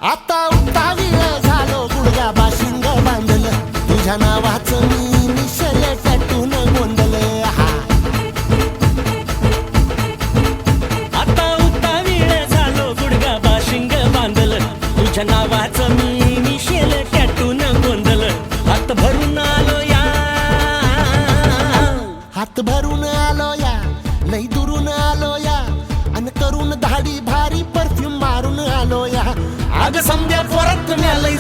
आता उत्तावीळ झालो गुडघा बाशिंग बांधलं तुझ्या नावाचं मी निशल टॅटून गोंधलं आता उत्तावीळ झालो गुडगा बाशिंग बांधलं तुझ्या नावाचं मी निशेल टॅटून गोंधलं हात भरून आलो या हात भरून आलो या लई दुरून आलो या अन करून धाडी भारी परफ्यूम मारून आलो या अग समद्या पोरात तुम्ही लई